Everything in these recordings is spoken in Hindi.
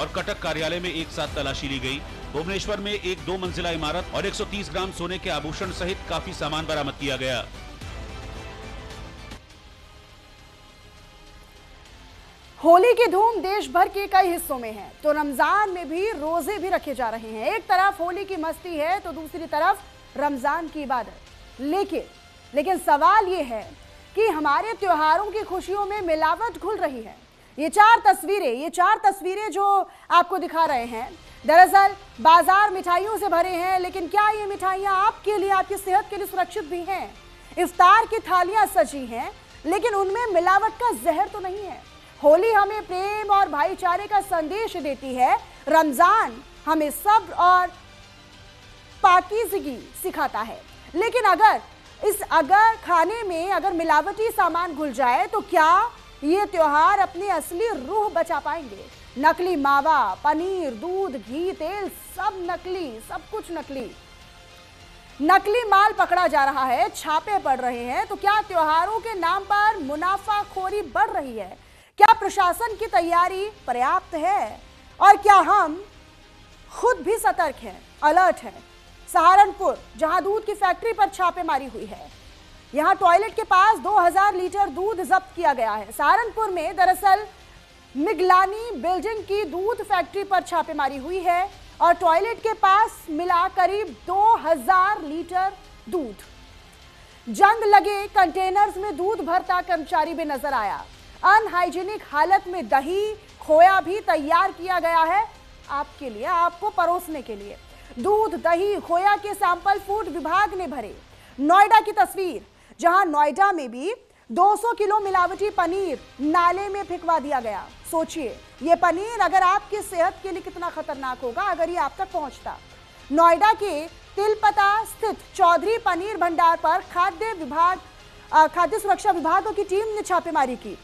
और कटक कार्यालय में एक साथ तलाशी ली गई। भुवनेश्वर में एक 2 मंजिला इमारत और 130 ग्राम सोने के आभूषण सहित काफी सामान बरामद किया गया। होली की धूम देश भर के कई हिस्सों में है, तो रमजान में भी रोजे भी रखे जा रहे हैं। एक तरफ होली की मस्ती है तो दूसरी तरफ रमजान की इबादत। लेकिन सवाल ये है कि हमारे त्योहारों की खुशियों में मिलावट घुल रही है। ये चार तस्वीरें जो आपको दिखा रहे हैं, दरअसल बाजार मिठाइयों से भरे हैं। लेकिन क्या ये मिठाइयाँ आपके लिए, आपकी सेहत के लिए सुरक्षित भी हैं? इफ्तार की थालियां सजी हैं, लेकिन उनमें मिलावट का जहर तो नहीं है। होली हमें प्रेम और भाईचारे का संदेश देती है, रमजान हमें सब्र और पाकीज़गी सिखाता है। लेकिन अगर खाने में अगर मिलावटी सामान घुल जाए तो क्या ये त्योहार अपनी असली रूह बचा पाएंगे? नकली मावा, पनीर, दूध, घी, तेल सब नकली, सब कुछ नकली। नकली माल पकड़ा जा रहा है, छापे पड़ रहे हैं। तो क्या त्योहारों के नाम पर मुनाफाखोरी बढ़ रही है? क्या प्रशासन की तैयारी पर्याप्त है? और क्या हम खुद भी सतर्क हैं, अलर्ट हैं? सहारनपुर, जहां दूध की फैक्ट्री पर छापेमारी हुई है, यहां टॉयलेट के पास 2000 लीटर दूध जब्त किया गया है। सहारनपुर में दरअसल मिगलानी बिल्डिंग की दूध फैक्ट्री पर छापेमारी हुई है और टॉयलेट के पास मिला करीब 2000 लीटर दूध। जंग लगे कंटेनर्स में दूध भरता कर्मचारी भी नजर आया। अनहाइजीनिक हालत में दही, खोया भी तैयार किया गया है आपके लिए, आपको परोसने के लिए। दूध, दही, खोया के सैंपल फूड विभाग ने भरे। नोएडा की तस्वीर, जहां नोएडा में भी 200 किलो मिलावटी पनीर नाले में फेंकवा दिया गया। सोचिए, ये पनीर अगर आपकी सेहत के लिए कितना खतरनाक होगा अगर ये आप तक पहुंचता। नोएडा के तिलपता स्थित चौधरी पनीर भंडार पर खाद्य सुरक्षा विभाग की टीम ने छापेमारी की।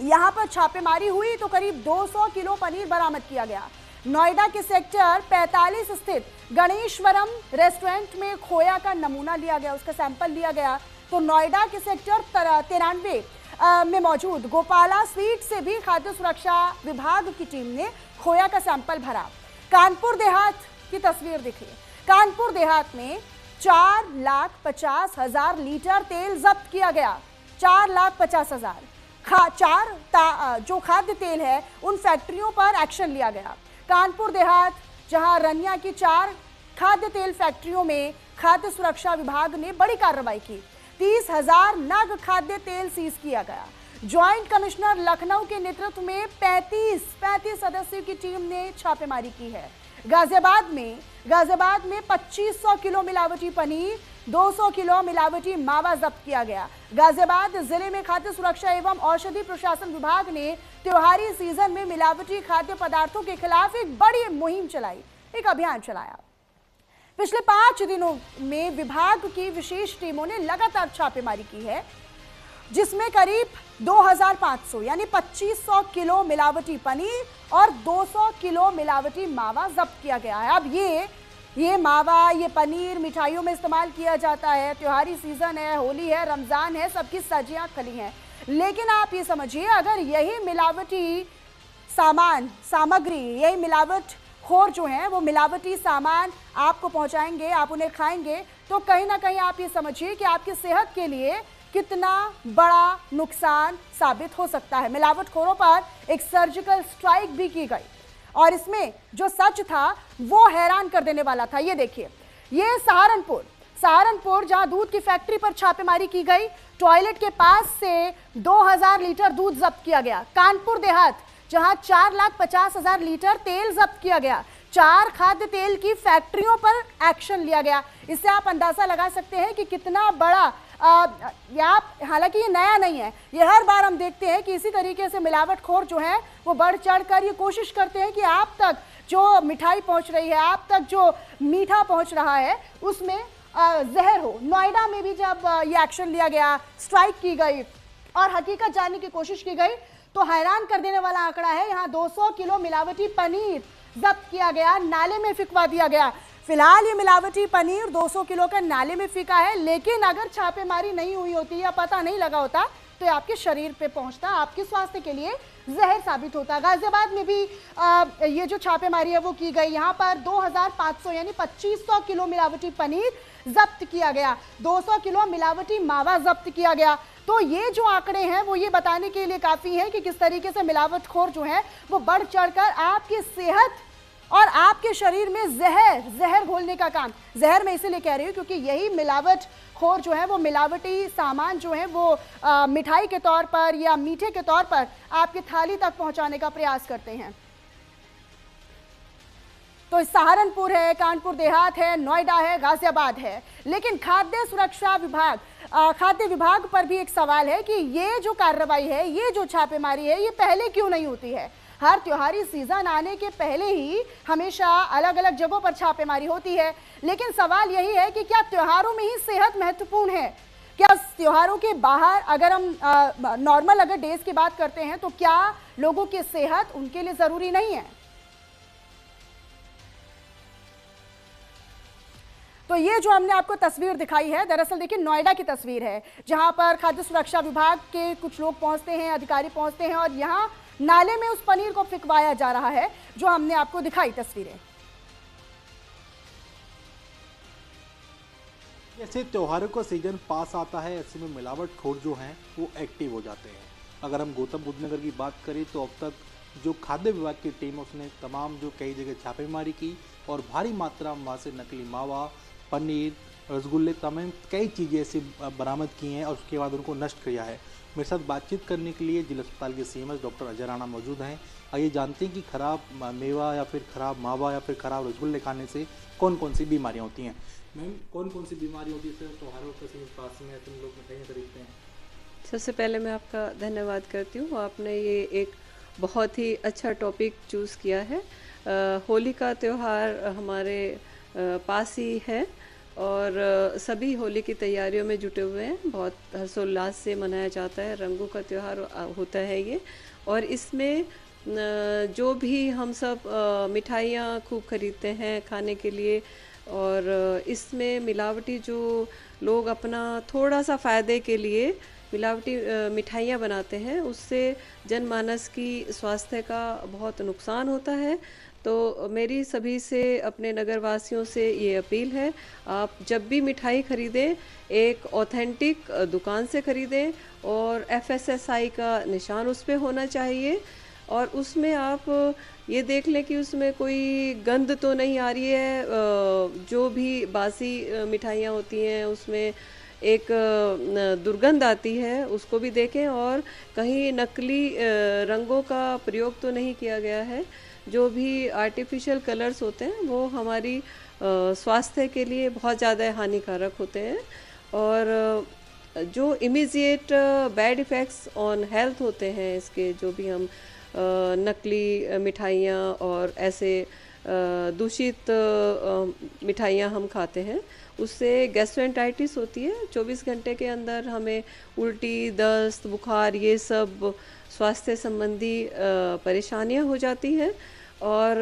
यहां पर छापेमारी हुई तो करीब 200 किलो पनीर बरामद किया गया। नोएडा के सेक्टर 45 स्थित गणेशवरम रेस्टोरेंट में खोया का नमूना लिया गया, उसका सैंपल लिया गया। तो नोएडा के सेक्टर 93 में मौजूद गोपाला स्वीट से भी खाद्य सुरक्षा विभाग की टीम ने खोया का सैंपल भरा। कानपुर देहात की तस्वीर देखिए। कानपुर देहात में 4,50,000 लीटर तेल जब्त किया गया। 4,50,000 जो खाद्य तेल है उन फैक्ट्रियों पर एक्शन लिया गया। कानपुर देहात, जहां रनिया की 4 खाद्य तेल फैक्ट्रियों में खाद्य सुरक्षा विभाग ने बड़ी कार्रवाई की। 30,000 नग खाद्य तेल सीज किया गया। ज्वाइंट कमिश्नर लखनऊ के नेतृत्व में 35 सदस्यों की टीम ने छापेमारी की है। गाजियाबाद में 2500 किलो मिलावटी पनीर, 200 किलो मिलावटी मावा जब्त किया गया। गाजियाबाद जिले में खाद्य सुरक्षा एवं औषधि प्रशासन विभाग ने त्योहारी सीजन में मिलावटी खाद्य पदार्थों के खिलाफ एक बड़ी मुहिम चलाई, एक अभियान चलाया। पिछले 5 दिनों में विभाग की विशेष टीमों ने लगातार छापेमारी की है, जिसमें करीब 2500 यानी 2500 किलो मिलावटी पनीर और 200 किलो मिलावटी मावा जब्त किया गया है। अब ये मावा, ये पनीर मिठाइयों में इस्तेमाल किया जाता है। त्योहारी सीजन है, होली है, रमजान है, सबकी सब्जियां खली हैं। लेकिन आप ये समझिए, अगर यही मिलावटी सामग्री, यही मिलावट खोर जो है वो मिलावटी सामान आपको पहुंचाएंगे, आप उन्हें खाएंगे, तो कहीं ना कहीं आप ये समझिए कि आपकी सेहत के लिए कितना बड़ा नुकसान साबित हो सकता है। मिलावटखोरों पर एक सर्जिकल स्ट्राइक भी की गई और इसमें जो सच था वो हैरान कर देने वाला था। ये देखिए, ये सहारनपुर जहां दूध की फैक्ट्री पर छापेमारी की गई, टॉयलेट के पास से 2000 लीटर दूध जब्त किया गया। कानपुर देहात, जहां 4,50,000 लीटर तेल जब्त किया गया। 4 खाद्य तेल की फैक्ट्रियों पर एक्शन लिया गया। इससे आप अंदाजा लगा सकते हैं कि कितना बड़ा हालांकि ये नया नहीं है, ये हर बार हम देखते हैं कि इसी तरीके से मिलावटखोर जो है वो बढ़ चढ़कर ये कोशिश करते हैं कि आप तक जो मिठाई पहुंच रही है, आप तक जो मीठा पहुंच रहा है, उसमें जहर हो। नोएडा में भी जब ये एक्शन लिया गया, स्ट्राइक की गई और हकीकत जानने की कोशिश की गई, तो हैरान कर देने वाला आंकड़ा है। यहाँ 200 किलो मिलावटी पनीर जब्त किया गया, नाले में फेंकवा दिया गया। फिलहाल ये मिलावटी पनीर 200 किलो का नाले में फेंका है, लेकिन अगर छापेमारी नहीं हुई होती या पता नहीं लगा होता तो ये आपके शरीर पे पहुंचता, आपके स्वास्थ्य के लिए जहर साबित होता है। गाजियाबाद में भी ये जो छापेमारी है वो की गई। यहाँ पर 2500 यानी 2500 किलो मिलावटी पनीर जब्त किया गया, 200 किलो मिलावटी मावा जब्त किया गया। तो ये जो आंकड़े हैं वो ये बताने के लिए काफ़ी है कि किस तरीके से मिलावटखोर जो है वो बढ़ चढ़कर आपकी सेहत और आपके शरीर में जहर घोलने का काम। जहर मैं इसीलिए कह रही हूँ क्योंकि यही मिलावटखोर जो है वो मिलावटी सामान जो है वो मिठाई के तौर पर या मीठे के तौर पर आपकी थाली तक पहुंचाने का प्रयास करते हैं। तो सहारनपुर है, कानपुर देहात है, नोएडा है, गाजियाबाद है। लेकिन खाद्य सुरक्षा विभाग, खाद्य विभाग पर भी एक सवाल है कि ये जो कार्रवाई है, ये जो छापेमारी है, ये पहले क्यों नहीं होती है। हर त्योहारी सीजन आने के पहले ही हमेशा अलग अलग जगहों पर छापेमारी होती है। लेकिन सवाल यही है कि क्या त्योहारों में ही सेहत महत्वपूर्ण है? क्या त्योहारों के बाहर अगर हम नॉर्मल अगर डेज की बात करते हैं तो क्या लोगों की सेहत उनके लिए जरूरी नहीं है? तो ये जो हमने आपको तस्वीर दिखाई है, दरअसल देखिए नोएडा की तस्वीर है, जहां पर खाद्य सुरक्षा विभाग के कुछ लोग पहुंचते हैं, अधिकारी पहुंचते हैं और यहां नाले में उस पनीर को फेंकवाया जा रहा है, जो हमने आपको दिखाई तस्वीरें। जैसे त्योहारों का सीजन पास आता है, ऐसे में मिलावटखोर जो हैं वो एक्टिव हो जाते हैं। अगर हम गौतम बुद्ध नगर की बात करें तो अब तक जो खाद्य विभाग की टीम है उसने तमाम जो कई जगह छापेमारी की और भारी मात्रा में वहाँ से नकली मावा, पनीर, रसगुल्ले, तमाम कई चीज़ें ऐसी बरामद की हैं और उसके बाद उनको नष्ट किया है। मेरे साथ बातचीत करने के लिए जिला अस्पताल के सीएमएस डॉक्टर अजय राणा मौजूद हैं। आइए जानते हैं कि खराब मेवा या फिर खराब मावा या फिर खराब रसगुल्ले खाने से कौन कौन सी बीमारियाँ होती हैं। मैम, कौन कौन सी बीमारी होती है त्योहारों के पास में तुम लोग मिठाइयाँ खरीदते हैं? सबसे पहले मैं आपका धन्यवाद करती हूँ, आपने ये एक बहुत ही अच्छा टॉपिक चूज़ किया है। होली का त्यौहार हमारे पास ही है और सभी होली की तैयारियों में जुटे हुए हैं। बहुत हर्षोल्लास से मनाया जाता है, रंगों का त्यौहार होता है ये। और इसमें जो भी हम सब मिठाइयाँ खूब खरीदते हैं खाने के लिए, और इसमें मिलावटी जो लोग अपना थोड़ा सा फ़ायदे के लिए मिलावटी मिठाइयाँ बनाते हैं, उससे जनमानस की स्वास्थ्य का बहुत नुकसान होता है। तो मेरी सभी से, अपने नगरवासियों से ये अपील है, आप जब भी मिठाई खरीदें एक ऑथेंटिक दुकान से खरीदें और FSSAI का निशान उस पर होना चाहिए और उसमें आप ये देख लें कि उसमें कोई गंध तो नहीं आ रही है। जो भी बासी मिठाइयाँ होती हैं उसमें एक दुर्गंध आती है, उसको भी देखें और कहीं नकली रंगों का प्रयोग तो नहीं किया गया है। जो भी आर्टिफिशियल कलर्स होते हैं वो हमारी स्वास्थ्य के लिए बहुत ज़्यादा हानिकारक होते हैं और जो immediate bad effects on health होते हैं इसके, जो भी हम नकली मिठाइयाँ और ऐसे दूषित मिठाइयाँ हम खाते हैं, उससे गैस्ट्रोएंटाइटिस होती है। 24 घंटे के अंदर हमें उल्टी, दस्त, बुखार, ये सब स्वास्थ्य संबंधी परेशानियाँ हो जाती हैं और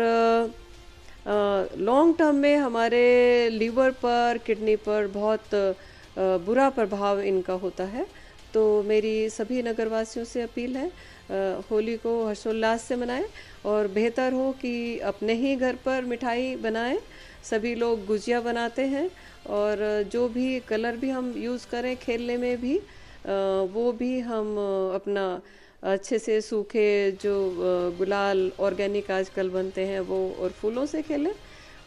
लॉन्ग टर्म में हमारे लीवर पर, किडनी पर बहुत बुरा प्रभाव इनका होता है। तो मेरी सभी नगरवासियों से अपील है, होली को हर्षोल्लास से मनाएं और बेहतर हो कि अपने ही घर पर मिठाई बनाएं। सभी लोग गुजिया बनाते हैं और जो भी कलर भी हम यूज़ करें खेलने में भी, वो भी हम अपना अच्छे से सूखे जो गुलाल ऑर्गेनिक आजकल बनते हैं वो और फूलों से खेलें।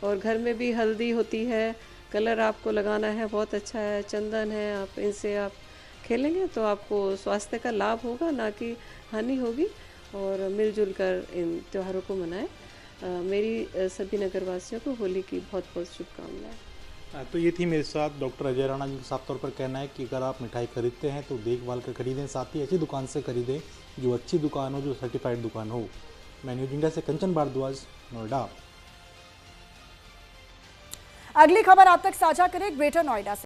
और घर में भी हल्दी होती है, कलर आपको लगाना है, बहुत अच्छा है, चंदन है, आप इनसे आप खेलेंगे तो आपको स्वास्थ्य का लाभ होगा, ना कि हानि होगी। और मिलजुल कर इन त्योहारों को मनाएं। मेरी सभी नगरवासियों को होली की बहुत बहुत शुभकामनाएं। तो ये थी मेरे साथ डॉक्टर अजय राणा, जिनका साफ तौर पर कहना है कि अगर आप मिठाई खरीदते हैं तो देखभाल कर खरीदें, साथ ही ऐसी दुकान से खरीदें जो अच्छी दुकान हो, जो सर्टिफाइड दुकान हो। मैं न्यूज इंडिया से कंचन भारद्वाज, नोएडा। अगली खबर आप तक साझा करें ग्रेटर नोएडा से।